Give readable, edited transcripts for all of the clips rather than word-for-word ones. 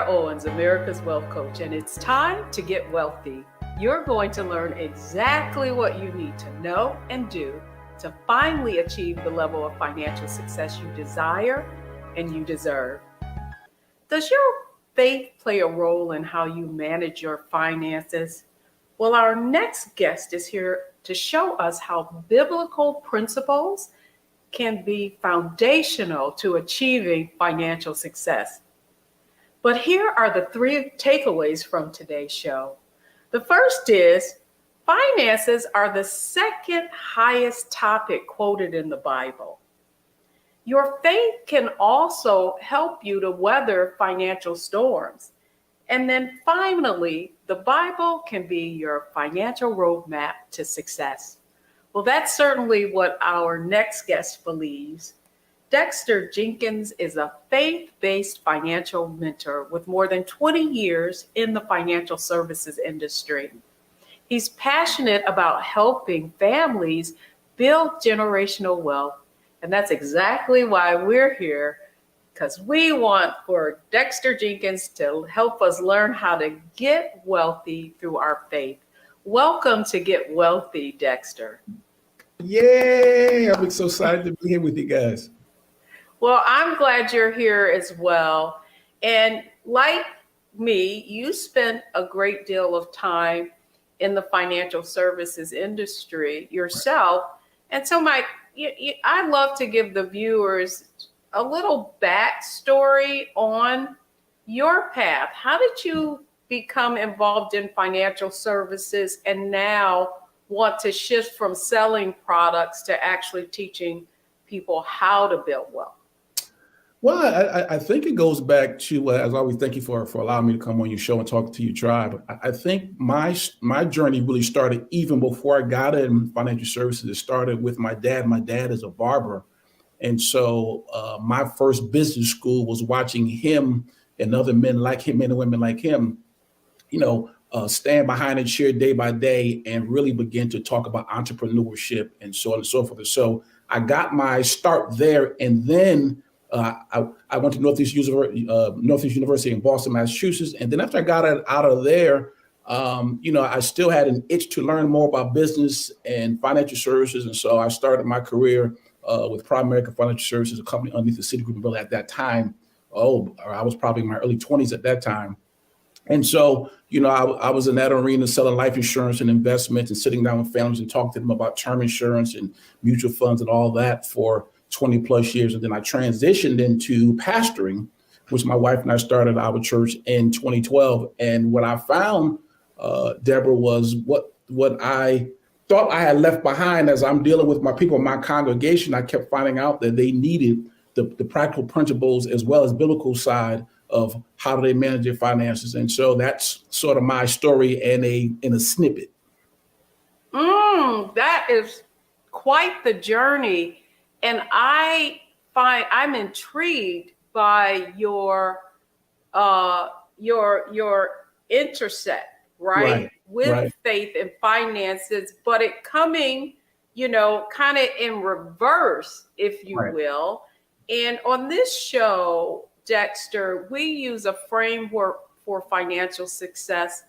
Deborah Owens, America's Wealth Coach, and it's time to get wealthy. You're going to learn exactly what you need to know and do to finally achieve the level of financial success you desire and you deserve. Does your faith play a role in how you manage your finances? Well, our next guest is here to show us how biblical principles can be foundational to achieving financial success. But here are the 3 takeaways from today's show. The first is finances are the second highest topic quoted in the Bible. Your faith can also help you to weather financial storms. And then finally, the Bible can be your financial roadmap to success. Well, that's certainly what our next guest believes. Dexter Jenkins is a faith-based financial mentor with more than 20 years in the financial services industry. He's passionate about helping families build generational wealth. And that's exactly why we're here, because we want for Dexter Jenkins to help us learn how to get wealthy through our faith. Welcome to Get Wealthy, Dexter. Yay! I'm so excited to be here with you guys. Well, I'm glad you're here as well. And like me, you spent a great deal of time in the financial services industry yourself. And so I'd love to give the viewers a little backstory on your path. How did you become involved in financial services and now want to shift from selling products to actually teaching people how to build wealth? Well, I think it goes back to, as always, thank you for allowing me to come on your show and talk to your tribe. I think my journey really started even before I got in financial services. It started with my dad. My dad is a barber. And so my first business school was watching him and other men like him, men and women like him, stand behind a chair day by day and really begin to talk about entrepreneurship and so on and so forth. And so I got my start there. And then I went to Northeast University in Boston, Massachusetts. And then after I got out of there, I still had an itch to learn more about business and financial services. And so I started my career with Prime American Financial Services, a company underneath the Citigroup umbrella at that time. I was probably in my early 20s at that time. And so, I was in that arena selling life insurance and investments and sitting down with families and talking to them about term insurance and mutual funds and all that for 20 plus years. And then I transitioned into pastoring, which my wife and I started our church in 2012. And what I found, Deborah, was what I thought I had left behind as I'm dealing with my people in my congregation. I kept finding out that they needed the practical principles as well as biblical side of how do they manage their finances. And so that's sort of my story in a snippet. That is quite the journey. And I'm intrigued by your intersect, right? With faith and finances, but it coming, kind of in reverse, if you will. And on this show, Dexter, we use a framework for financial success,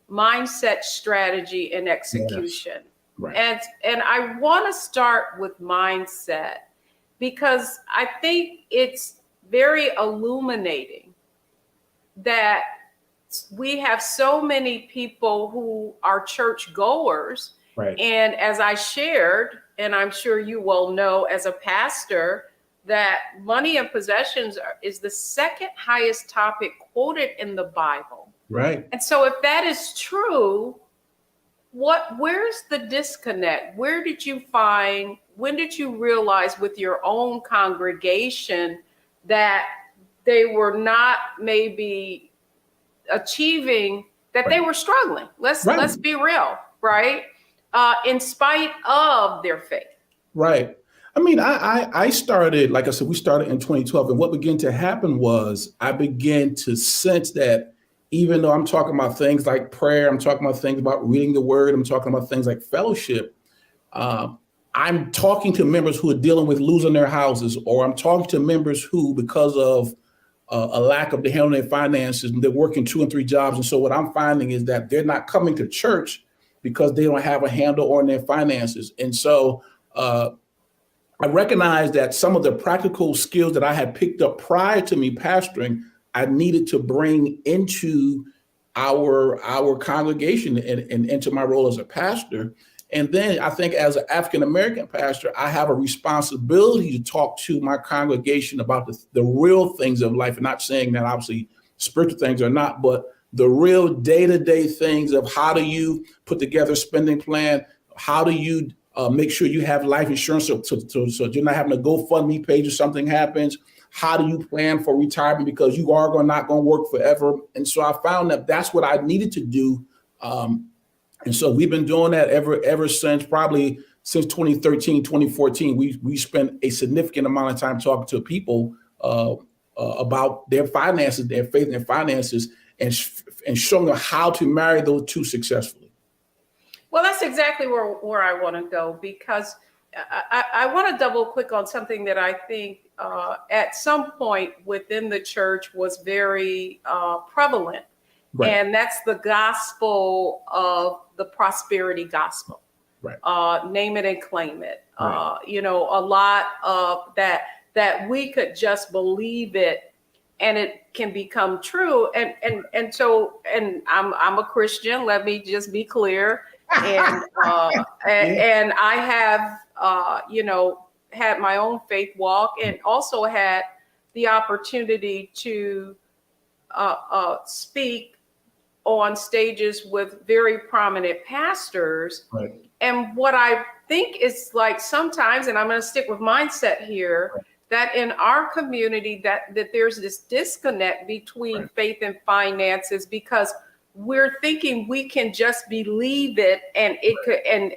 mindset, strategy, and execution. Yes. Right. And I want to start with mindset because I think it's very illuminating that we have so many people who are church goers. Right. And as I shared, and I'm sure you well know as a pastor, that money and possessions is the second highest topic quoted in the Bible. Right. And so if that is true, where's the disconnect? When did you realize with your own congregation that they were not maybe achieving, that they were struggling? Let's be real, right? In spite of their faith. Right. I mean, I started, like I said, we started in 2012. And what began to happen was I began to sense that even though I'm talking about things like prayer, I'm talking about things about reading the word, I'm talking about things like fellowship, I'm talking to members who are dealing with losing their houses, or I'm talking to members who, because of a lack of the handling their finances, and they're working 2 and 3 jobs. And so what I'm finding is that they're not coming to church because they don't have a handle on their finances. And so I recognize that some of the practical skills that I had picked up prior to me pastoring, I needed to bring into our congregation and into my role as a pastor. And then I think as an African-American pastor, I have a responsibility to talk to my congregation about the real things of life, and not saying that obviously spiritual things are not, but the real day-to-day things of how do you put together a spending plan? How do you make sure you have life insurance so you're not having a GoFundMe page if something happens? How do you plan for retirement because you are not going to work forever? And so I found that that's what I needed to do. And so we've been doing that ever since, probably since 2013, 2014. We spent a significant amount of time talking to people about their finances, their faith and their finances, and showing them how to marry those two successfully. Well, that's exactly where I want to go, because I want to double click on something that I think at some point within the church was very prevalent. Right. And that's the gospel of the prosperity gospel. Right. Name it and claim it. Right. A lot of that we could just believe it and it can become true. And so I'm a Christian. Let me just be clear. And and I have had my own faith walk, and also had the opportunity to speak on stages with very prominent pastors. Right. And what I think is like sometimes, and I'm going to stick with mindset here, right, that in our community that there's this disconnect between right, faith and finances, because we're thinking we can just believe it and it could and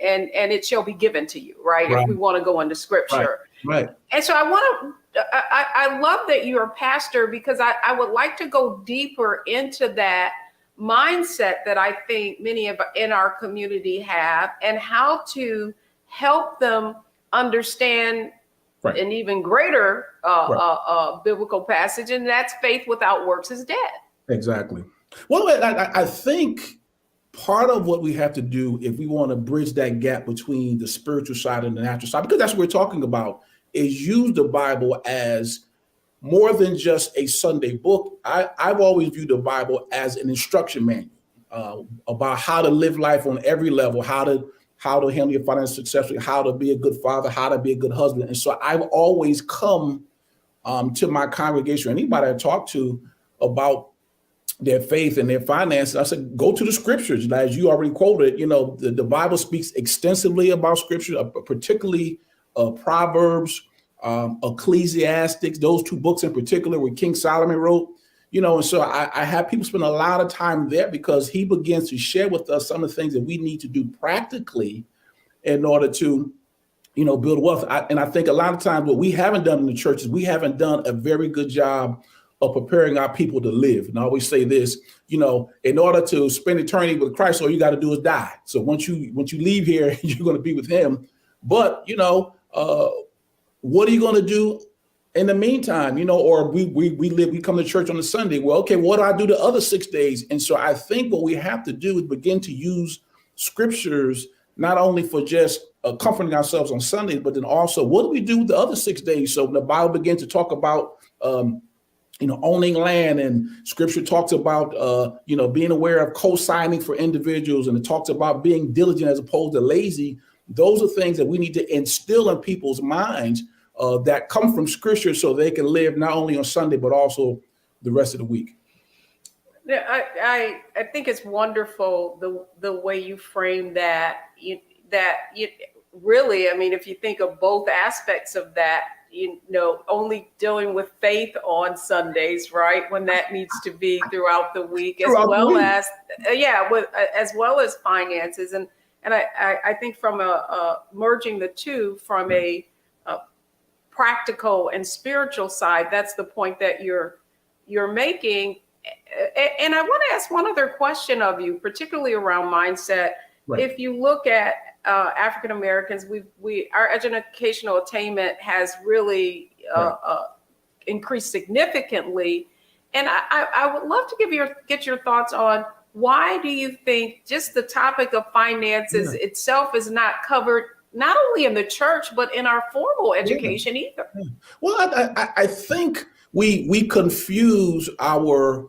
it shall be given to you, right? If we want to go into scripture. Right. And so I love that you're a pastor, because I would like to go deeper into that mindset that I think many of in our community have, and how to help them understand right, an even greater biblical passage, and that's faith without works is dead. Exactly. Well, I think part of what we have to do if we want to bridge that gap between the spiritual side and the natural side, because that's what we're talking about, is use the Bible as more than just a Sunday book. I've always viewed the Bible as an instruction manual about how to live life on every level, how to handle your finances successfully, how to be a good father, how to be a good husband. And so I've always come to my congregation, anybody I talk to about their faith and their finances, I said, go to the scriptures. As you already quoted, the Bible speaks extensively about scripture, particularly Proverbs, Ecclesiastics, those 2 books in particular where King Solomon wrote, and so I have people spend a lot of time there because he begins to share with us some of the things that we need to do practically in order to, build wealth. And I think a lot of times what we haven't done in the church is we haven't done a very good job of preparing our people to live. And I always say this, in order to spend eternity with Christ, all you got to do is die. So once you leave here, you're going to be with him. But, what are you going to do in the meantime? Or we come to church on a Sunday. Well, okay, what do I do the other 6 days? And so I think what we have to do is begin to use scriptures, not only for just comforting ourselves on Sundays, but then also what do we do the other 6 days? So the Bible begins to talk about, owning land, and scripture talks about, being aware of co-signing for individuals. And it talks about being diligent as opposed to lazy. Those are things that we need to instill in people's minds that come from scripture so they can live not only on Sunday, but also the rest of the week. Yeah, I think it's wonderful the way you frame that. Really, I mean, if you think of both aspects of that, only dealing with faith on Sundays, right? When that needs to be throughout the week, as well as finances. And I think from merging the two from a practical and spiritual side, that's the point that you're making. And I want to ask one other question of you, particularly around mindset. Right. If you look at African Americans, our educational attainment has really increased significantly, And I would love to get your thoughts on why do you think just the topic of finances itself is not covered not only in the church, but in our formal education either? Well, I think we confuse our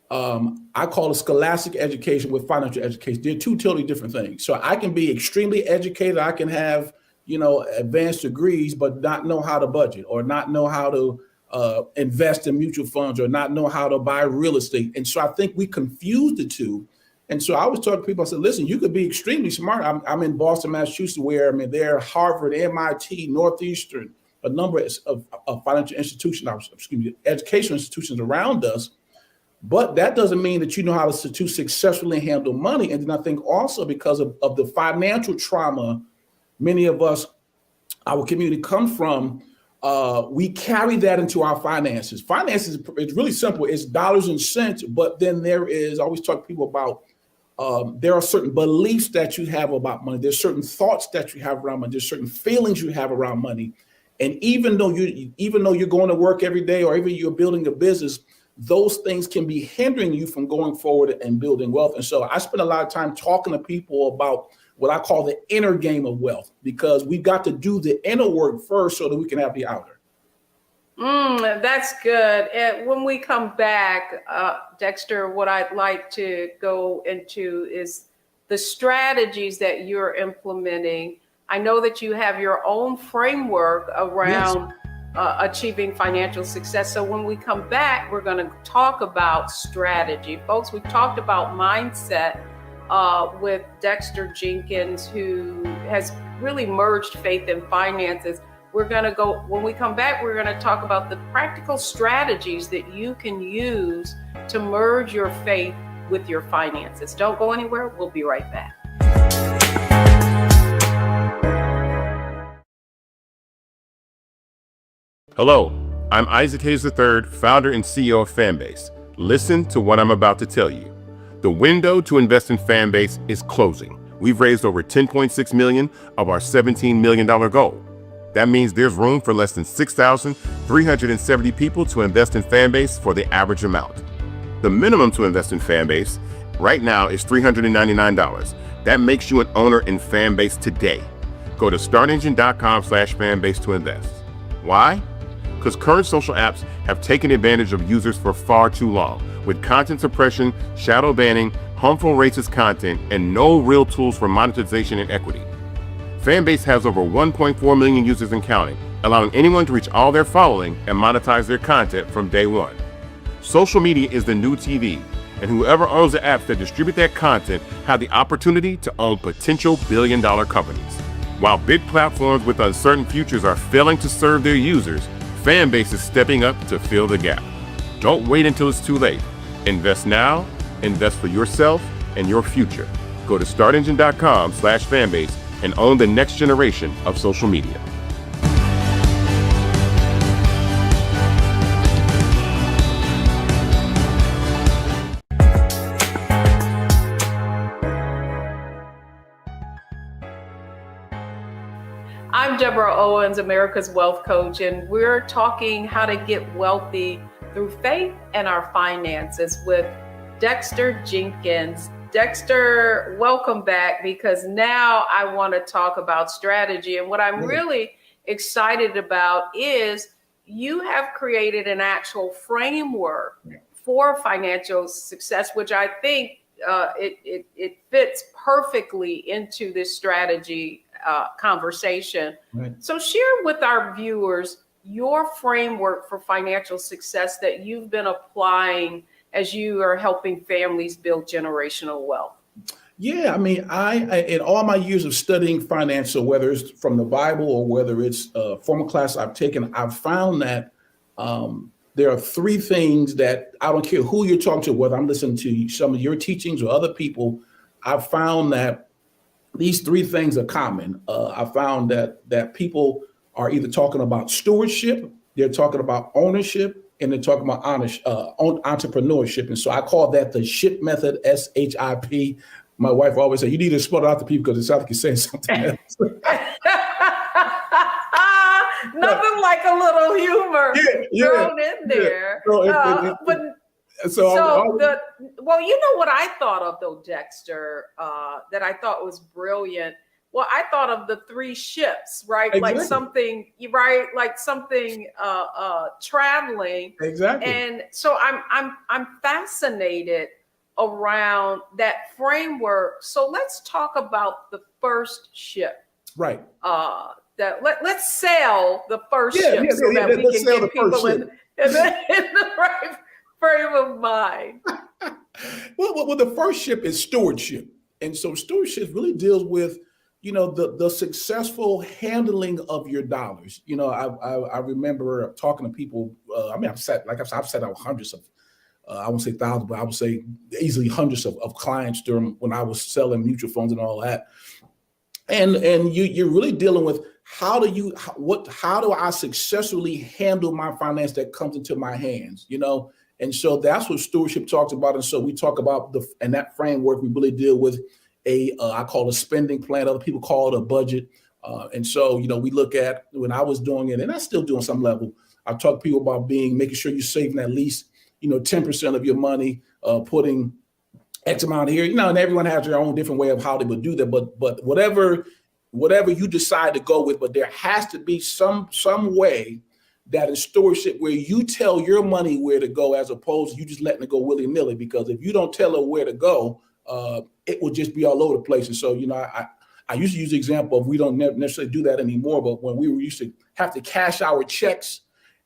I call it scholastic education with financial education. They're two totally different things. So I can be extremely educated. I can have, advanced degrees, but not know how to budget or not know how to invest in mutual funds or not know how to buy real estate. And so I think we confuse the two. And so I was talking to people, I said, listen, you could be extremely smart. I'm in Boston, Massachusetts, where there are Harvard, MIT, Northeastern, a number of financial institutions, educational institutions around us. But that doesn't mean that you know how to successfully handle money. And then I think also because of the financial trauma many of us, our community come from, we carry that into our finances. Finances, it's really simple. It's dollars and cents. But then there is, I always talk to people about, there are certain beliefs that you have about money. There's certain thoughts that you have around money. There's certain feelings you have around money. And even though you're going to work every day or even you're building a business, those things can be hindering you from going forward and building wealth. And so I spend a lot of time talking to people about what I call the inner game of wealth, because we've got to do the inner work first so that we can have the outer. That's good. And when we come back, Dexter, what I'd like to go into is the strategies that you're implementing. I know that you have your own framework around achieving financial success. So when we come back, we're going to talk about strategy. Folks, we've talked about mindset with Dexter Jenkins, who has really merged faith and finances. When we come back, we're going to talk about the practical strategies that you can use to merge your faith with your finances. Don't go anywhere. We'll be right back. Hello, I'm Isaac Hayes III, founder and CEO of Fanbase. Listen to what I'm about to tell you. The window to invest in Fanbase is closing. We've raised over $10.6 million of our $17 million goal. That means there's room for less than 6,370 people to invest in Fanbase for the average amount. The minimum to invest in Fanbase right now is $399. That makes you an owner in Fanbase today. Go to startengine.com/fanbase to invest. Why? Because current social apps have taken advantage of users for far too long, with content suppression, shadow banning, harmful racist content, and no real tools for monetization and equity. Fanbase has over 1.4 million users and counting, allowing anyone to reach all their following and monetize their content from day one. Social media is the new TV, and whoever owns the apps that distribute that content have the opportunity to own potential billion-dollar companies. While big platforms with uncertain futures are failing to serve their users, Fanbase is stepping up to fill the gap. Don't wait until it's too late. Invest now, invest for yourself and your future. Go to startengine.com/fanbase and own the next generation of social media. I'm Deborah Owens, America's Wealth Coach, and we're talking how to get wealthy through faith and our finances with Dexter Jenkins. Dexter, welcome back, because now I want to talk about strategy. And what I'm really excited about is you have created an actual framework for financial success, which I think it fits perfectly into this strategy conversation. Right. So share with our viewers your framework for financial success that you've been applying as you are helping families build generational wealth. Yeah, I mean, I in all my years of studying finance, so whether it's from the Bible or whether it's formal class I've taken, I've found that there are three things that I don't care who you're talking to, whether I'm listening to some of your teachings or other people, I've found that these three things are common. I found that people are either talking about stewardship, they're talking about ownership, and they're talking about entrepreneurship. And so I call that the SHIP method, SHIP. My wife always said, you need to spell it out to people because it sounds like you're saying something else. Nothing like a little humor thrown in there. So So well, you know what I thought of though, Dexter, that I thought was brilliant. Well, I thought of the three ships, right? Exactly. Like something, right? Like something traveling. Exactly. And so I'm fascinated around that framework. So let's talk about the first ship. Right. Let's sail the first ship so that we can get people in the right frame of mind. Well, the first ship is stewardship. And so stewardship really deals with, the successful handling of your dollars. I remember talking to people. I've sat out hundreds of, I won't say thousands, but I would say easily hundreds of clients during when I was selling mutual funds and all that. And you're really dealing with how do I successfully handle my finance that comes into my hands, And so that's what stewardship talks about. And so we talk about and that framework, we really deal with I call it a spending plan. Other people call it a budget. And so, we look at when I was doing it, and I still do on some level, I talk to people about making sure you're saving at least, 10% of your money, putting X amount here, and everyone has their own different way of how they would do that. But whatever you decide to go with, but there has to be some way that is stewardship where you tell your money where to go as opposed to you just letting it go willy-nilly. Because if you don't tell it where to go, it will just be all over the place. And so, I used to use the example of we don't necessarily do that anymore, but when we used to have to cash our checks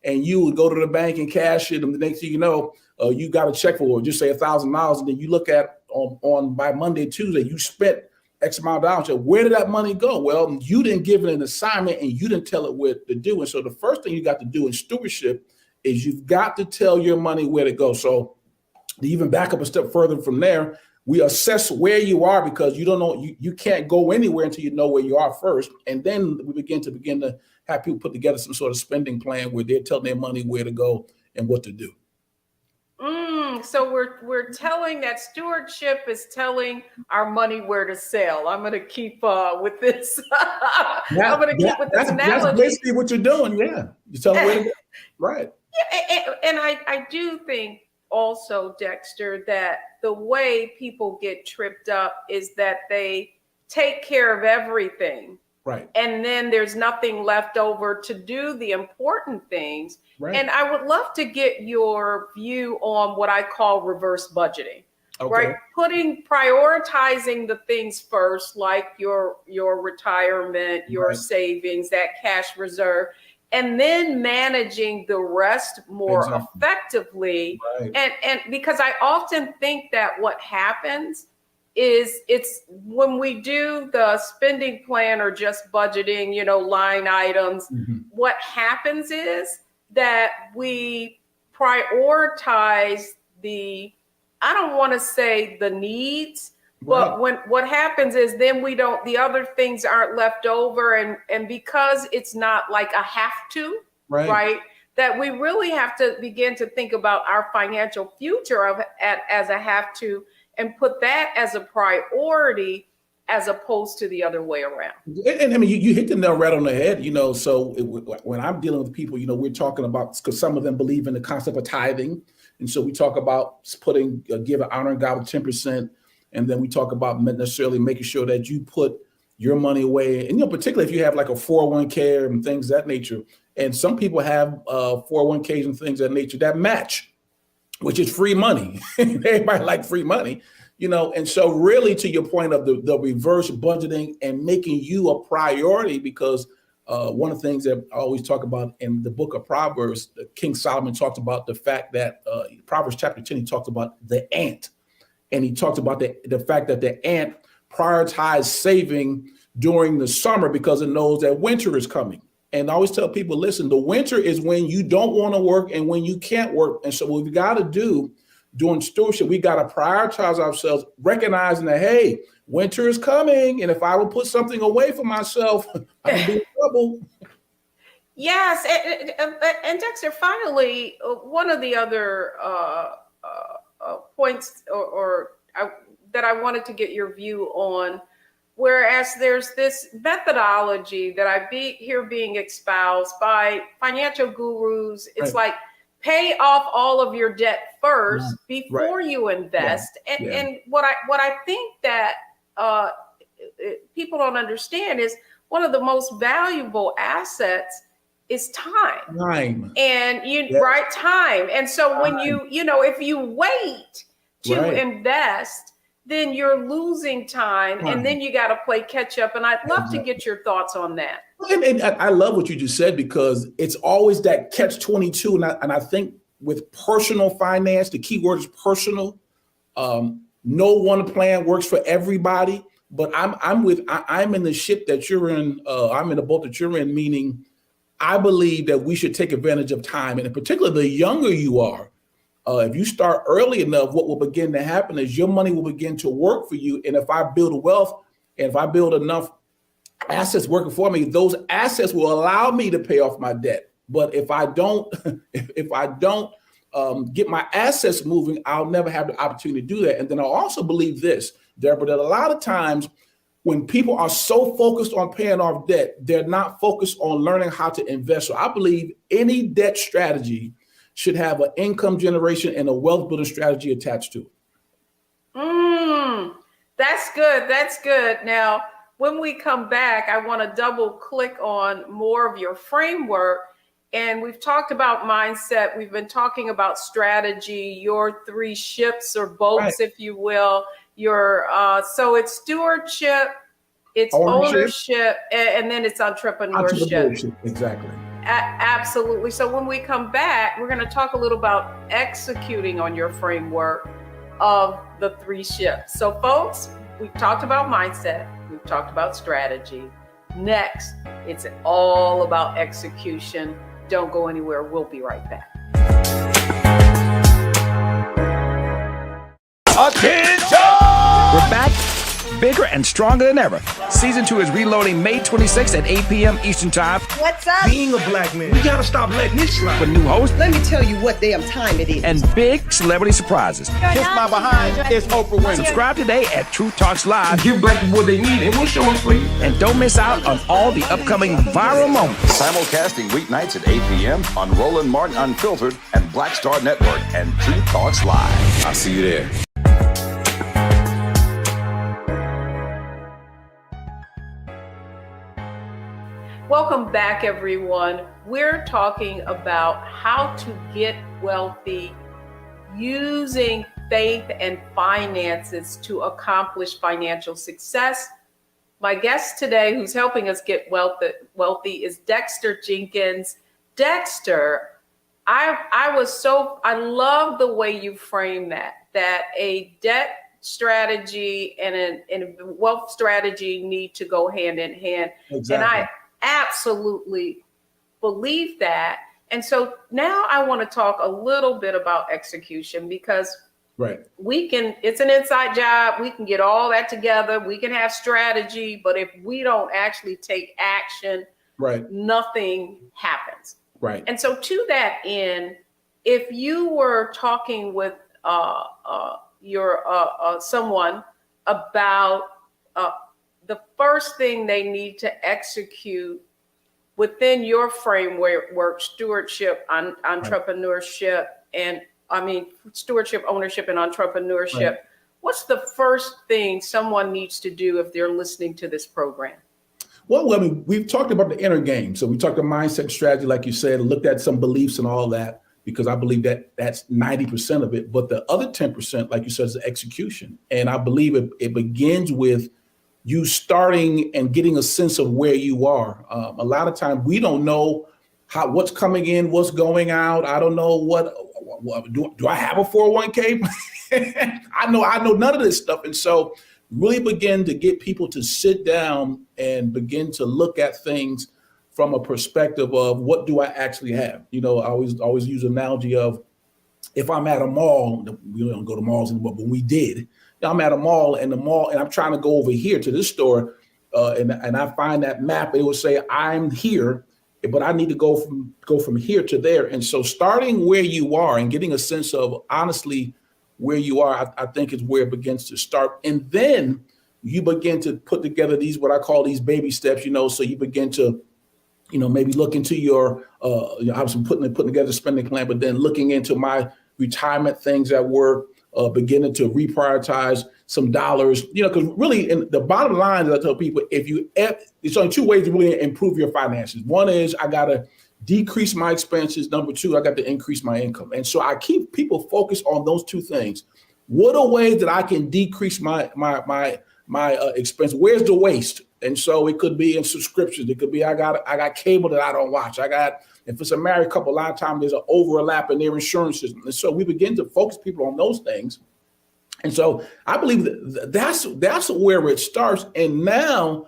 and you would go to the bank and cash it, and the next thing you know, you got a check for just say $1,000, and then you look at on by Monday, Tuesday, you spent X amount of dollars. Where did that money go? Well, you didn't give it an assignment and you didn't tell it what to do. And so the first thing you got to do in stewardship is you've got to tell your money where to go. So to even back up a step further from there, we assess where you are because you don't know, you can't go anywhere until you know where you are first. And then we begin to have people put together some sort of spending plan where they're telling their money where to go and what to do. So we're telling that stewardship is telling our money where to sail. I'm going to keep with this. I'm going to keep with this analogy. That's basically what you're doing. Yeah, you tell them where to go. Right. Yeah, and I do think also, Dexter, that the way people get tripped up is that they take care of everything. Right. And then there's nothing left over to do the important things. Right. And I would love to get your view on what I call reverse budgeting. Okay. Right? Prioritizing the things first, like your retirement, your savings, that cash reserve, and then managing the rest more effectively. Right. And because I often think that what happens is it's when we do the spending plan or just budgeting, line items, what happens is that we prioritize I don't want to say the needs, but what happens is then the other things aren't left over. And because it's not like a have to, right? That we really have to begin to think about our financial future as a have to, and put that as a priority as opposed to the other way around. And I mean, you hit the nail right on the head, so when I'm dealing with people, we're talking about, because some of them believe in the concept of tithing. And so we talk about honoring God with 10%. And then we talk about necessarily making sure that you put your money away. And, particularly if you have like a 401k and things of that nature. And some people have 401ks and things of that nature that match, which is free money. Everybody like free money, and so really to your point of the reverse budgeting and making you a priority, because one of the things that I always talk about in the book of Proverbs, King Solomon talked about the fact that Proverbs chapter 10, he talked about the ant. And he talked about the fact that the ant prioritized saving during the summer because it knows that winter is coming. And I always tell people, listen, the winter is when you don't want to work and when you can't work. And so what we got to do during stewardship, we got to prioritize ourselves, recognizing that, hey, winter is coming. And if I will put something away for myself, I'm be in trouble. Yes. And Dexter, finally, one of the other points that I wanted to get your view on, whereas there's this methodology that I hear being espoused by financial gurus. It's like pay off all of your debt first before you invest. And what I think that people don't understand is one of the most valuable assets is time. And time. And so when if you wait to invest, then you're losing time, and then you got to play catch up. And I'd love to get your thoughts on that. And I love what you just said, because it's always that catch-22. And I think with personal finance, the key word is personal. No one plan works for everybody, but I'm in the ship that you're in. I'm in the boat that you're in, meaning I believe that we should take advantage of time. And in particular, the younger you are, if you start early enough, what will begin to happen is your money will begin to work for you. And if I build wealth, and if I build enough assets working for me, those assets will allow me to pay off my debt. But if I don't, get my assets moving, I'll never have the opportunity to do that. And then I also believe this, Deborah, that a lot of times when people are so focused on paying off debt, they're not focused on learning how to invest. So I believe any debt strategy should have an income generation and a wealth building strategy attached to it. That's good. That's good. Now, when we come back, I want to double click on more of your framework. And we've talked about mindset. We've been talking about strategy, your 3 ships or boats, if you will. So it's stewardship, it's ownership, and then it's entrepreneurship. Exactly. Absolutely. So when we come back, we're going to talk a little about executing on your framework of the 3 ships. So folks, we've talked about mindset. We've talked about strategy. Next, it's all about execution. Don't go anywhere. We'll be right back. Attention! We're back, bigger and stronger than ever. Season 2 is reloading May 26th at 8 p.m. Eastern Time. What's up? Being a black man, we gotta stop letting this slide. With new hosts. Let me tell you what damn time it is. And big celebrity surprises. Kiss my behind. It's Oprah Winfrey. Subscribe today at True Talks Live. Give black people what they need, and we'll show them for you. And don't miss out on all the upcoming viral moments. Simulcasting weeknights at 8 p.m. on Roland Martin Unfiltered and Black Star Network and True Talks Live. I'll see you there. Welcome back, everyone. We're talking about how to get wealthy using faith and finances to accomplish financial success. My guest today, who's helping us get wealthy, is Dexter Jenkins. Dexter, I love the way you frame that a debt strategy and a wealth strategy need to go hand in hand. Exactly. And I absolutely believe that. And so now I want to talk a little bit about execution, because it's an inside job. We can get all that together. We can have strategy, but if we don't actually take action, nothing happens. Right. And so to that end, if you were talking with someone about the first thing they need to execute within your framework, stewardship, entrepreneurship, stewardship, ownership, and entrepreneurship. Right. What's the first thing someone needs to do if they're listening to this program? Well, I mean, we've talked about the inner game. So we talked about mindset and strategy, like you said, looked at some beliefs and all that, because I believe that that's 90% of it. But the other 10%, like you said, is execution. And I believe it begins with you starting and getting a sense of where you are. A lot of times we don't know what's coming in, what's going out. I don't know what do I have a 401k? I know none of this stuff. And so really begin to get people to sit down and begin to look at things from a perspective of what do I actually have? You know, I always use an analogy of, if I'm at a mall, we don't go to malls anymore, but we did. I'm at a mall, and I'm trying to go over here to this store, and I find that map. It will say I'm here, but I need to go from here to there. And so starting where you are and getting a sense of honestly where you are, I think is where it begins to start. And then you begin to put together what I call these baby steps, so you begin to maybe look into your, obviously putting together a spending plan, but then looking into my retirement things at work, beginning to reprioritize some dollars, because really, in the bottom line is I tell people, it's only two ways to really improve your finances. One is I got to decrease my expenses. Number two, I got to increase my income. And so I keep people focused on those two things. What are ways that I can decrease my expense? Where's the waste? And so it could be in subscriptions. It could be I got cable that I don't watch. If it's a married couple, a lot of times there's an overlap in their insurance system. And so we begin to focus people on those things. And so I believe that's where it starts. And now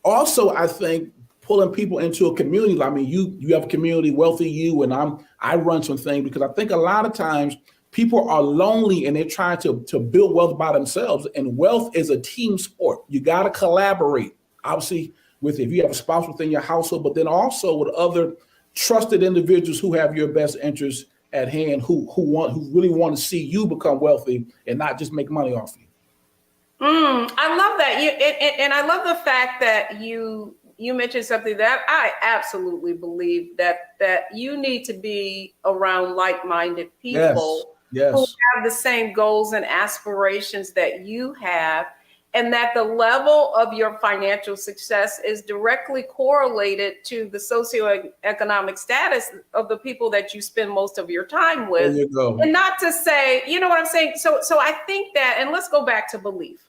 also I think pulling people into a community. I mean, you have a community, Wealthy You, and I run some things because I think a lot of times people are lonely and they're trying to build wealth by themselves. And wealth is a team sport. You got to collaborate, obviously, if you have a spouse within your household, but then also with other trusted individuals who have your best interests at hand, who really want to see you become wealthy and not just make money off you. I love that. And I love the fact that you mentioned something that I absolutely believe that you need to be around like-minded people who have the same goals and aspirations that you have, and that the level of your financial success is directly correlated to the socioeconomic status of the people that you spend most of your time with. There you go. And not to say, you know what I'm saying? So I think that, and let's go back to belief,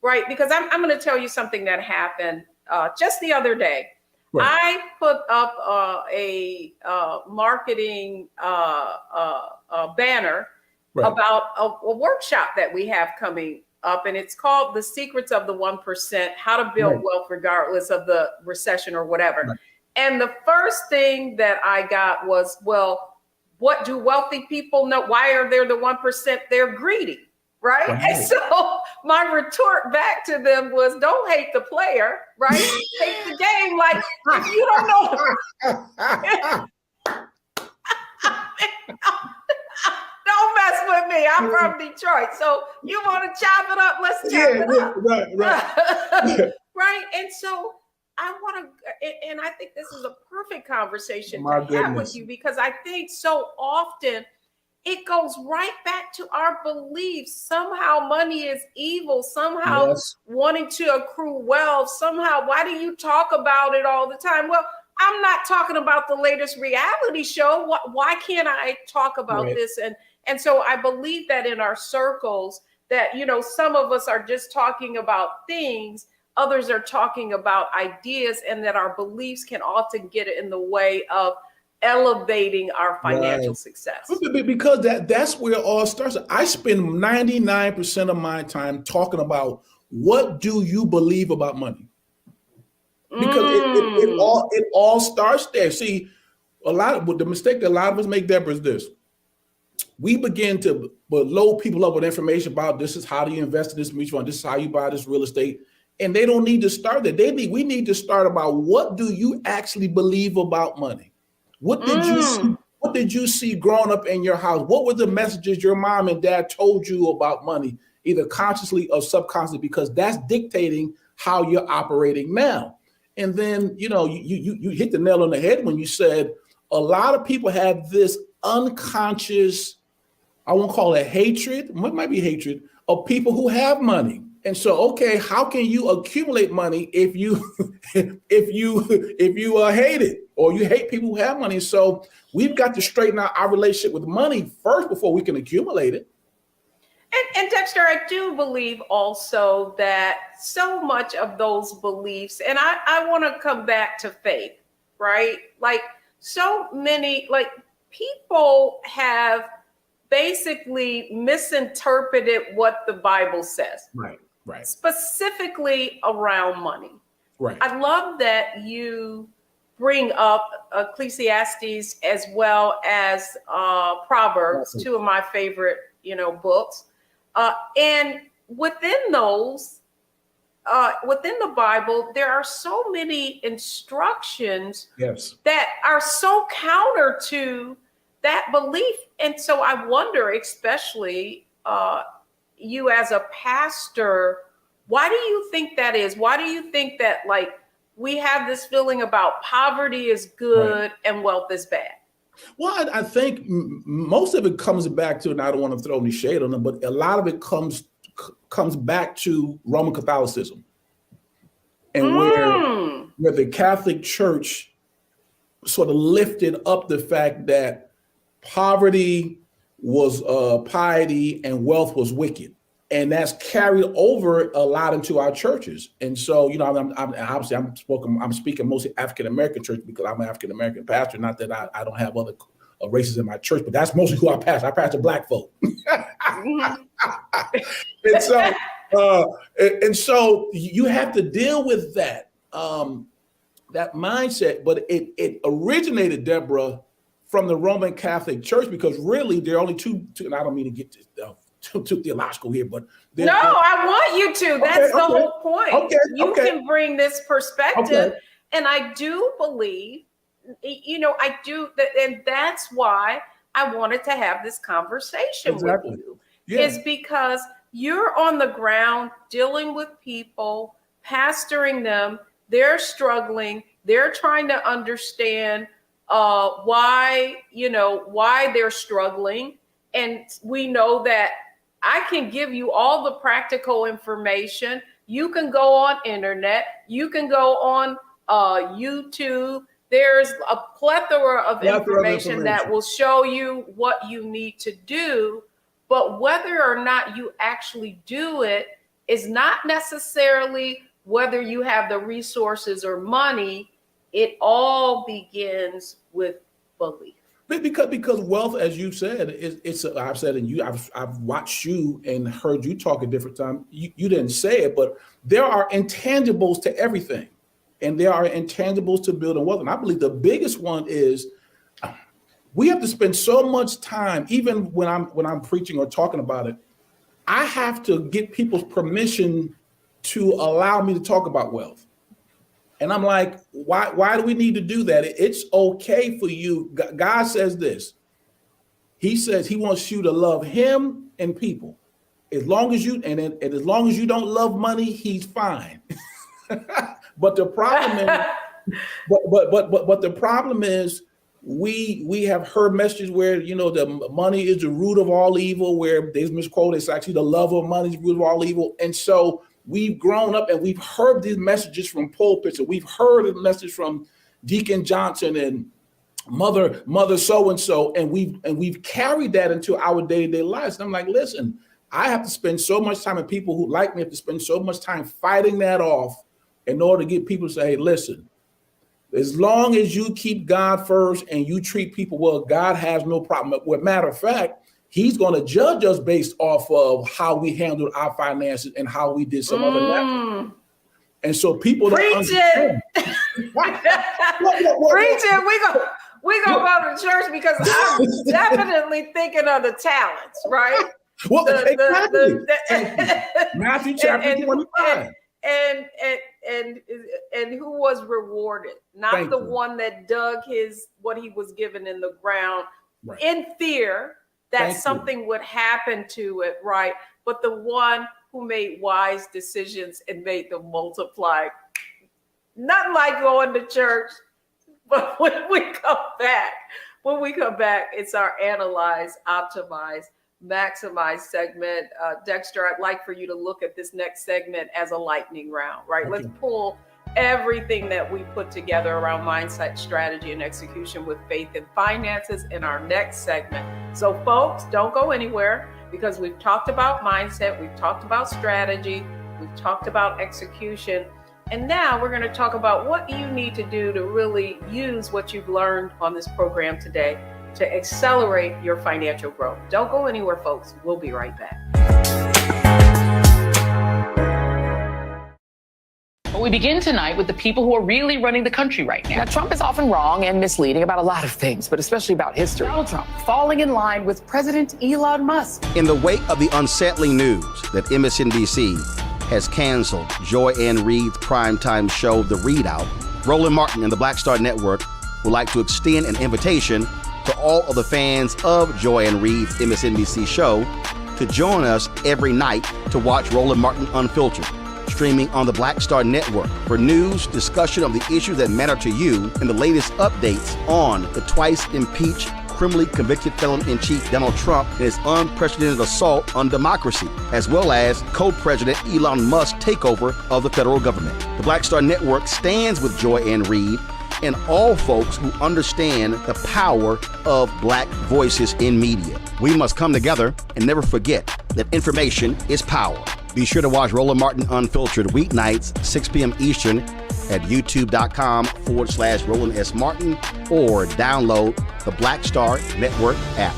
right? Because I'm going to tell you something that happened just the other day. Right. I put up a marketing banner about a workshop that we have coming up, and it's called The Secrets of the 1%, How to Build Wealth Regardless of the Recession or whatever. Right. And the first thing that I got was, well, what do wealthy people know? Why are they the 1%? They're greedy, right? And so my retort back to them was, don't hate the player, right? Hate the game. Like, if you don't know. Don't mess with me. I'm from Detroit. So you want to chop it up? Let's chop it up. Right. Right. And so I want to, and I think this is a perfect conversation to have with you, because I think so often it goes right back to our beliefs. Somehow money is evil, somehow wanting to accrue wealth, somehow, why do you talk about it all the time? Well, I'm not talking about the latest reality show. Why can't I talk about this? And so I believe that in our circles that, some of us are just talking about things, others are talking about ideas, and that our beliefs can often get in the way of elevating our financial success. Because that's where it all starts. I spend 99% of my time talking about, what do you believe about money? Because it all starts there. See, the mistake that a lot of us make, Deborah, is this. We begin to load people up with information about, this is how do you invest in this mutual fund, this is how you buy this real estate. And they don't need to start there. We need to start about, what do you actually believe about money? What did you see growing up in your house? What were the messages your mom and dad told you about money, either consciously or subconsciously? Because that's dictating how you're operating now. And then, you hit the nail on the head when you said a lot of people have this unconscious, I won't call it hatred, it might be hatred, of people who have money. And so, okay, how can you accumulate money if you hate it, or you hate people who have money? So we've got to straighten out our relationship with money first before we can accumulate it. And Dexter, I do believe also that so much of those beliefs, and I want to come back to faith, right? Like, so many, people have basically misinterpreted what the Bible says. Right. Specifically around money. Right. I love that you bring up Ecclesiastes as well as Proverbs, two of my favorite, books. And within those, within the Bible, there are so many instructions that are so counter to that belief. And so I wonder, especially you as a pastor, why do you think that is? Why do you think that we have this feeling about poverty is good and wealth is bad. Well, I think most of it comes back to, and I don't want to throw any shade on them, but a lot of it comes back to Roman Catholicism, and where the Catholic Church sort of lifted up the fact that poverty was piety and wealth was wicked. And that's carried over a lot into our churches. And so, you know, I'm speaking mostly African-American church because I'm an African-American pastor. Not that I don't have other races in my church, but that's mostly who I pastor. I pastor Black folk. and so you have to deal with that mindset. But it originated, Deborah, from the Roman Catholic Church, because really there are only two and I don't mean to get too theological here, but I want you to. That's the whole point. You can bring this perspective, and I do believe, you know, I do, and that's why I wanted to have this conversation with you. Is because you're on the ground dealing with people, pastoring them. They're struggling. They're trying to understand why they're struggling, and we know that I can give you all the practical information. You can go on internet. You can go on YouTube. There's a plethora of information that will show you what you need to do. But whether or not you actually do it is not necessarily whether you have the resources or money. It all begins with belief. Because wealth, as you said, I've said, and I've watched you and heard you talk at different times. You didn't say it, but there are intangibles to everything, and there are intangibles to building wealth. And I believe the biggest one is we have to spend so much time, even when I'm preaching or talking about it. I have to get people's permission to allow me to talk about wealth. And I'm like, why do we need to do that? It's okay for you. God says this. He says he wants you to love him and people. As long as you as long as you don't love money, he's fine. But the problem is, but the problem is we have heard messages where, you know, the money is the root of all evil, where they misquote, it's actually the love of money is the root of all evil. And so we've grown up and we've heard these messages from pulpits, and we've heard a message from Deacon Johnson and Mother so-and-so, and we've carried that into our day-to-day lives. And I'm like, listen, I have to spend so much time, and people who like me have to spend so much time fighting that off in order to get people to say, hey, listen, as long as you keep God first and you treat people well, God has no problem. Well, matter of fact, he's going to judge us based off of how we handled our finances and how we did some other matters. And so people don't understand. Preach it. We gonna go to church because I'm definitely thinking of the talents, right? Well, Matthew chapter 25. And who was rewarded? Not the one that dug what he was given in the ground in fear that something would happen to it, right? But the one who made wise decisions and made them multiply. Nothing like going to church, but when we come back, it's our analyze, optimize, maximize segment. Dexter, I'd like for you to look at this next segment as a lightning round, right? Let's pull everything that we put together around mindset, strategy, and execution with faith and finances in our next segment. So folks, don't go anywhere, because we've talked about mindset, we've talked about strategy, we've talked about execution, and now we're going to talk about what you need to do to really use what you've learned on this program today to accelerate your financial growth. Don't go anywhere, folks. We'll be right back. We begin tonight with the people who are really running the country right now. Now, Trump is often wrong and misleading about a lot of things, but especially about history. Donald Trump falling in line with President Elon Musk. In the wake of the unsettling news that MSNBC has canceled Joy Ann Reid's primetime show, The Readout, Roland Martin and the Black Star Network would like to extend an invitation to all of the fans of Joy Ann Reid's MSNBC show to join us every night to watch Roland Martin Unfiltered, streaming on the Black Star Network for news, discussion of the issues that matter to you, and the latest updates on the twice impeached, criminally convicted felon-in-chief Donald Trump and his unprecedented assault on democracy, as well as co-president Elon Musk's takeover of the federal government. The Black Star Network stands with Joy Ann Reid and all folks who understand the power of Black voices in media. We must come together and never forget that information is power. Be sure to watch Roland Martin Unfiltered weeknights, 6 p.m. Eastern at youtube.com/Roland S. Martin or download the Black Star Network app.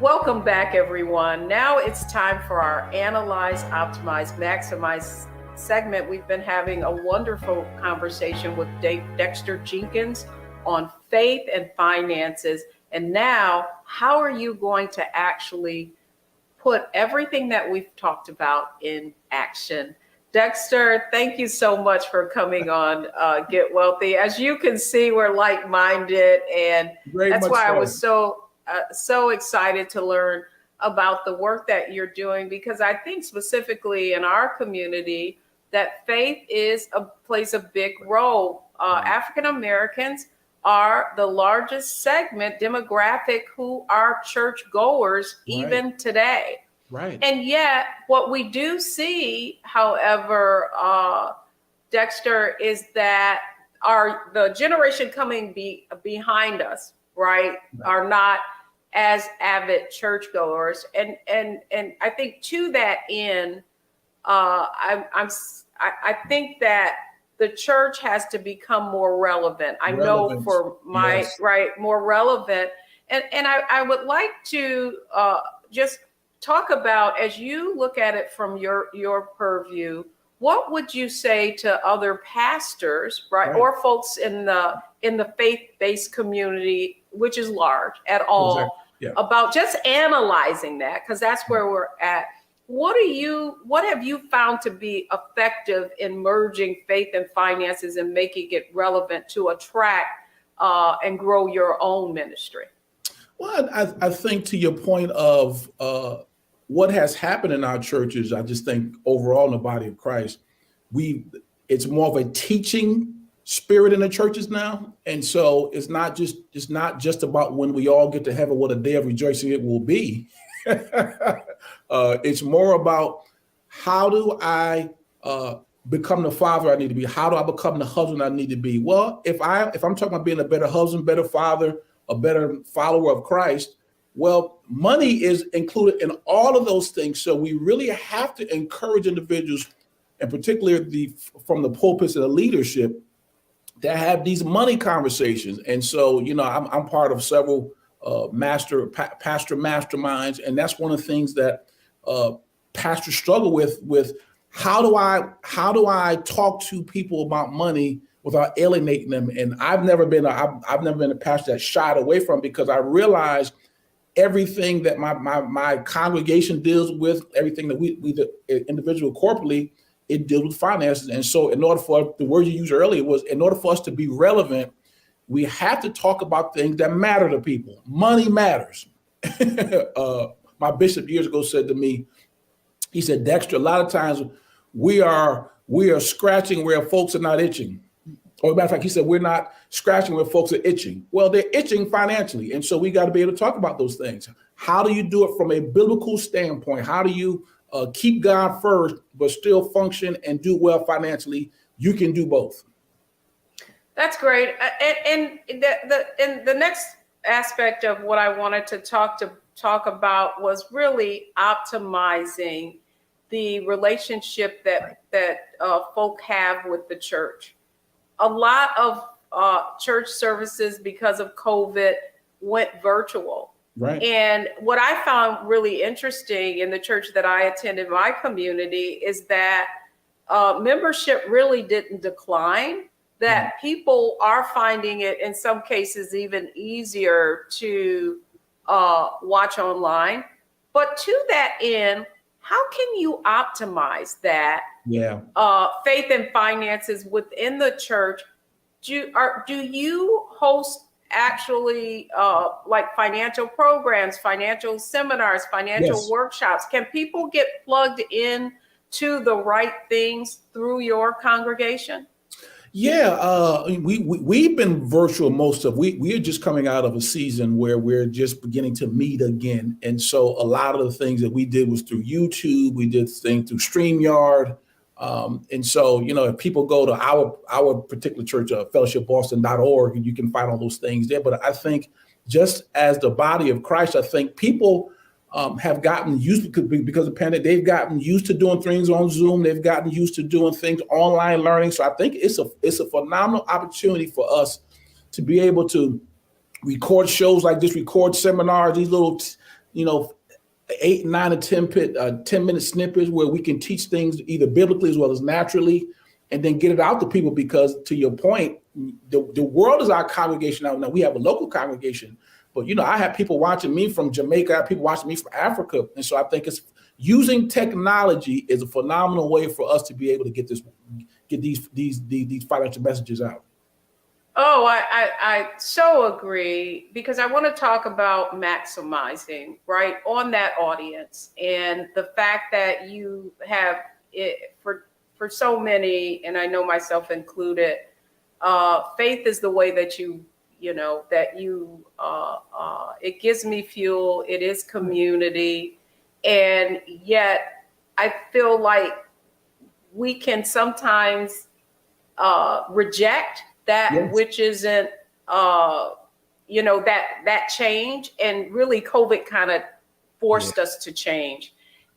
Welcome back, everyone. Now it's time for our Analyze, Optimize, Maximize segment. We've been having a wonderful conversation with Dexter Jenkins on faith and finances. And now, how are you going to actually put everything that we've talked about in action? Dexter, thank you so much for coming on Get Wealthy. As you can see, we're like-minded, and that's why I was so excited to learn about the work that you're doing, because I think specifically in our community that faith plays a big role. African Americans are the largest segment demographic who are church goers even today. Right. And yet what we do see, however, Dexter, is that the generation coming behind us, right, are not as avid churchgoers. And I think to that end, I think that the church has to become more relevant. I know for my more relevant. And I would like to just talk about, as you look at it from your purview, what would you say to other pastors, right, or folks in the faith-based community, which is large at all, about just analyzing that, because that's where we're at. What have you found to be effective in merging faith and finances and making it relevant to attract and grow your own ministry? Well, I think to your point of what has happened in our churches, I just think overall in the body of Christ, it's more of a teaching spirit in the churches now. And so it's not just about when we all get to heaven, what a day of rejoicing it will be. It's more about, how do I become the father I need to be? How do I become the husband I need to be? Well, if I'm talking about being a better husband, better father, a better follower of Christ, well, money is included in all of those things. So we really have to encourage individuals, and particularly from the pulpits and the leadership, to have these money conversations. And so, I'm part of several pastor masterminds, and that's one of the things that pastors struggle with. How do I talk to people about money without alienating them? And I've never been a pastor that shied away from it, because I realized everything that my congregation deals with, everything that we the individual corporately, it deals with finances. And so in order for, the word you used earlier was, in order for us to be relevant, we have to talk about things that matter to people. Money matters. My bishop years ago said to me, he said, Dexter, a lot of times we are scratching where folks are not itching. Or as a matter of fact, he said, we're not scratching where folks are itching. Well, they're itching financially. And so we got to be able to talk about those things. How do you do it from a biblical standpoint? How do you keep God first, but still function and do well financially? You can do both. That's great. And the next aspect of what I wanted to talk about was really optimizing the relationship that folk have with the church. A lot of church services, because of COVID, went virtual. Right. And what I found really interesting in the church that I attended, my community, is that membership really didn't decline, that people are finding it in some cases even easier to watch online. But to that end, how can you optimize that faith and finances within the church? Do you host actually like financial programs, financial seminars, financial workshops? Can people get plugged in to the right things through your congregation? Yeah, we've been virtual most of. We are just coming out of a season where we're just beginning to meet again, and so a lot of the things that we did was through YouTube. We did things through StreamYard, and so if people go to our particular church, fellowshipboston.org, and you can find all those things there. But I think just as the body of Christ, I think people have gotten used because of the pandemic. They've gotten used to doing things on Zoom. They've gotten used to doing things online learning. So I think it's a phenomenal opportunity for us to be able to record shows like this, record seminars, these little, 8, 9, and 10-minute snippets where we can teach things either biblically as well as naturally, and then get it out to people. Because to your point, the world is our congregation now. Now we have a local congregation. But, I have people watching me from Jamaica, I have people watching me from Africa. And so I think it's using technology is a phenomenal way for us to be able to get these financial messages out. Oh, I so agree, because I want to talk about maximizing, right, on that audience, and the fact that you have it for so many, and I know myself included, faith is the way that it gives me fuel. It is community. And yet I feel like we can sometimes reject that which isn't, that change. And really COVID kind of forced us to change.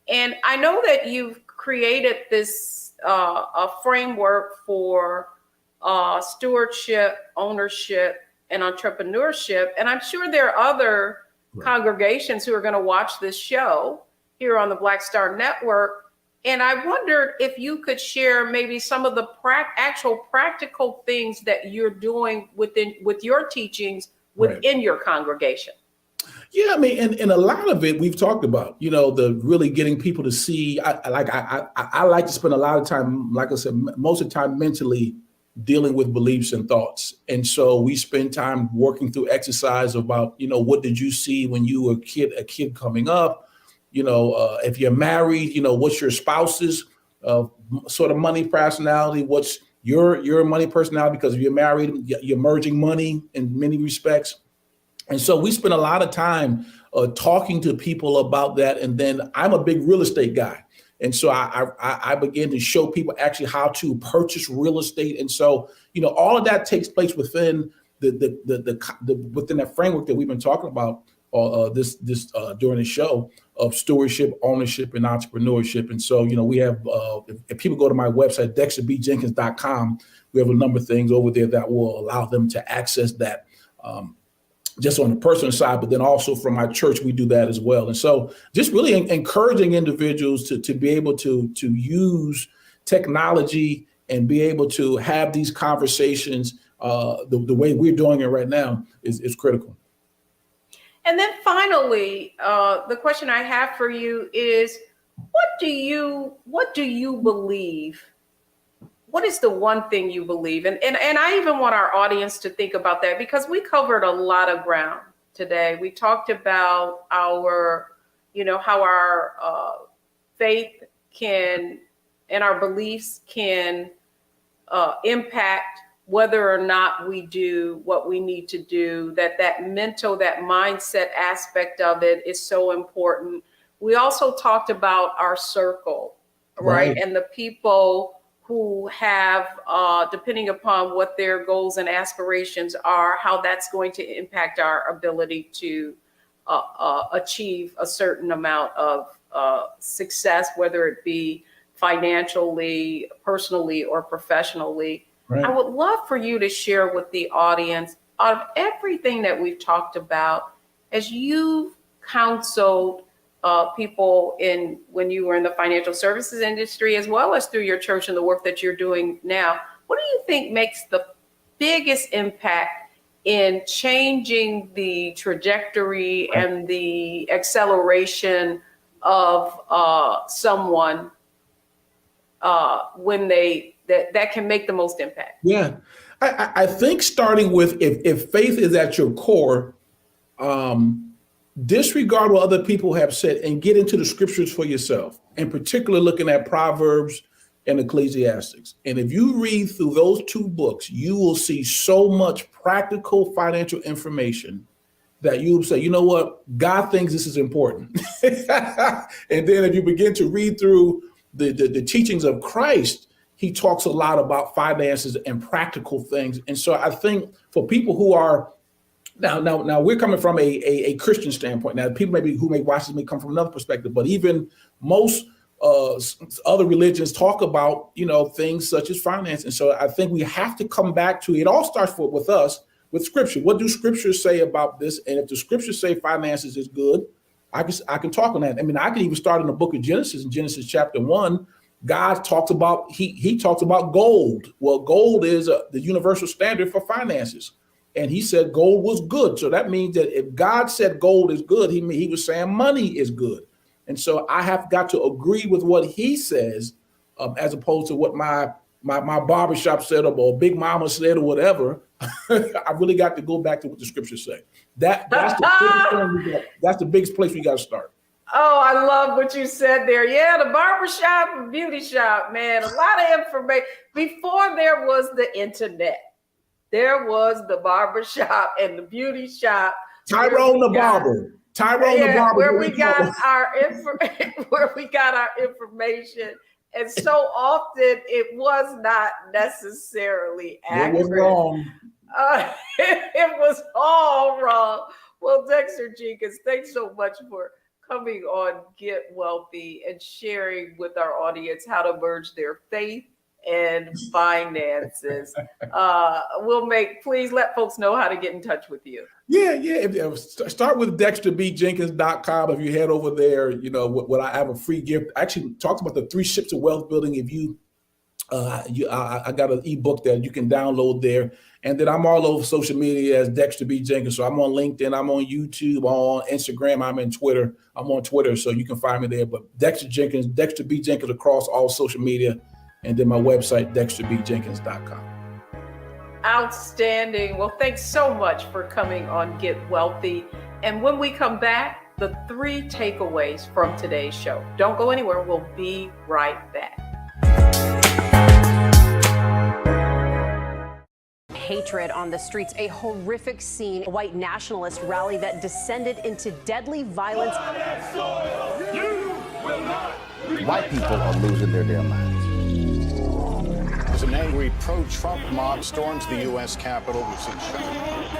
And I know that you've created this a framework for stewardship, ownership, and entrepreneurship. And I'm sure there are other congregations who are going to watch this show here on the Black Star Network. And I wondered if you could share maybe some of the actual practical things that you're doing with your teachings within your congregation. Yeah, I mean, and a lot of it we've talked about, the really getting people to see. I like to spend a lot of time, like I said, most of the time mentally dealing with beliefs and thoughts. And so we spend time working through exercise about, what did you see when you were a kid coming up? If you're married, what's your spouse's sort of money personality? What's your money personality? Because if you're married, you're merging money in many respects. And so we spend a lot of time talking to people about that. And then I'm a big real estate guy. And so I began to show people actually how to purchase real estate. And so, all of that takes place within within that framework that we've been talking about this during the show of stewardship, ownership, and entrepreneurship. And so, we have, if people go to my website, dexterbjenkins.com, we have a number of things over there that will allow them to access that. Just on the personal side, but then also from my church, we do that as well. And so just really encouraging individuals to be able to use technology and be able to have these conversations the way we're doing it right now is critical. And then finally, the question I have for you is, what do you believe? What is the one thing you believe? And I even want our audience to think about that, because we covered a lot of ground today. We talked about how our faith can and our beliefs can impact whether or not we do what we need to do, that mindset aspect of it is so important. We also talked about our circle, right? And the people who have, depending upon what their goals and aspirations are, how that's going to impact our ability to achieve a certain amount of success, whether it be financially, personally, or professionally. I would love for you to share with the audience, out of everything that we've talked about, as you've counseled people when you were in the financial services industry, as well as through your church and the work that you're doing now, what do you think makes the biggest impact in changing the trajectory and the acceleration of someone when that can make the most impact? Yeah, I think starting with if faith is at your core, disregard what other people have said and get into the scriptures for yourself, in particular looking at Proverbs and Ecclesiastes. And if you read through those two books, you will see so much practical financial information that you will say, you know what, God thinks this is important. And then if you begin to read through the teachings of Christ, he talks a lot about finances and practical things. And so I think for people who are now we're coming from a Christian standpoint. Now people who may watch this may come from another perspective, but even most other religions talk about, things such as finance. And so I think we have to come back to, it all starts with us, with scripture. What do scriptures say about this? And if the scriptures say finances is good, I can talk on that. I mean, I can even start in the book of Genesis, in Genesis chapter 1, God talks about, he talks about gold. Well, gold is the universal standard for finances. And he said gold was good. So that means that if God said gold is good, he was saying money is good. And so I have got to agree with what he says, as opposed to what my barbershop said or Big Mama said or whatever. I really got to go back to what the scriptures say. That's the biggest place we got to start. Oh, I love what you said there. Yeah, the barbershop and beauty shop, man. A lot of information. Before there was the internet, there was the barbershop and the beauty shop. Tyrone the barber. Where we got our information. And so often it was not necessarily accurate. It was wrong. It was all wrong. Well, Dexter Jenkins, thanks so much for coming on Get Wealthy and sharing with our audience how to merge their faith and finances. Please let folks know how to get in touch with you. Yeah. Start with DexterBJenkins.com. If you head over there, what I have a free gift. I actually talked about the 3 ships of wealth building. If I got an ebook that you can download there. And then I'm all over social media as Dexter B. Jenkins. So I'm on LinkedIn, I'm on YouTube, on Instagram, I'm on Twitter, so you can find me there. But Dexter Jenkins, Dexter B. Jenkins across all social media. And then my website, DexterBJenkins.com. Outstanding. Well, thanks so much for coming on Get Wealthy. And when we come back, the 3 takeaways from today's show. Don't go anywhere. We'll be right back. Hatred on the streets, a horrific scene, a white nationalist rally that descended into deadly violence. White people are losing their damn minds. As an angry pro-Trump mob storms the U.S. Capitol, we've seen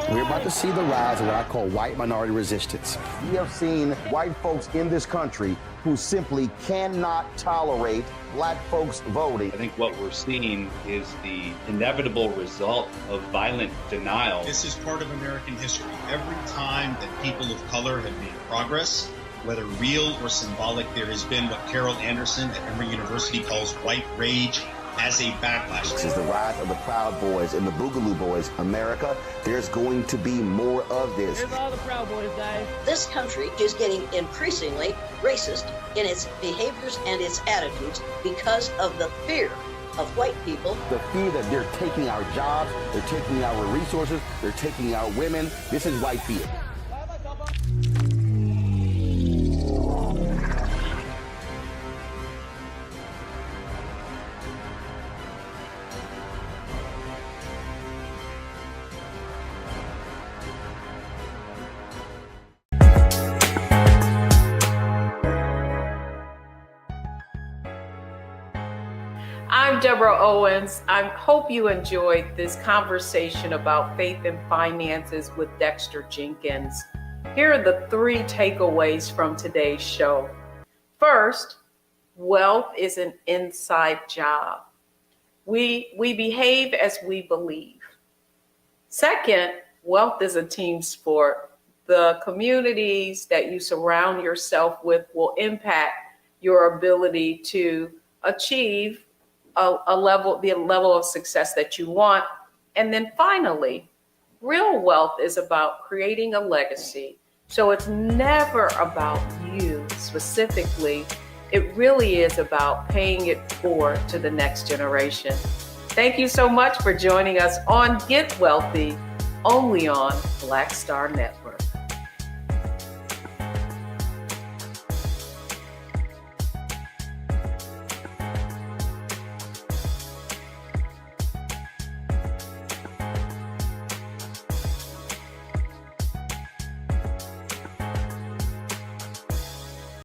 We're about to see the rise of what I call white minority resistance. We have seen white folks in this country who simply cannot tolerate black folks voting. I think what we're seeing is the inevitable result of violent denial. This is part of American history. Every time that people of color have made progress, whether real or symbolic, there has been what Carol Anderson at Emory University calls white rage as a backlash. This is the rise of the Proud Boys and the Boogaloo Boys. America, there's going to be more of this. Here's all the Proud Boys, guys. This country is getting increasingly racist in its behaviors and its attitudes because of the fear of white people. The fear that they're taking our jobs, they're taking our resources, they're taking our women. This is white fear. I'm Deborah Owens. I hope you enjoyed this conversation about faith and finances with Dexter Jenkins. Here are the 3 takeaways from today's show. First, wealth is an inside job. We behave as we believe. Second, wealth is a team sport. The communities that you surround yourself with will impact your ability to achieve the level of success that you want. And then finally, real wealth is about creating a legacy. So it's never about you specifically. It really is about paying it forward to the next generation. Thank you so much for joining us on Get Wealthy, only on Black Star Network.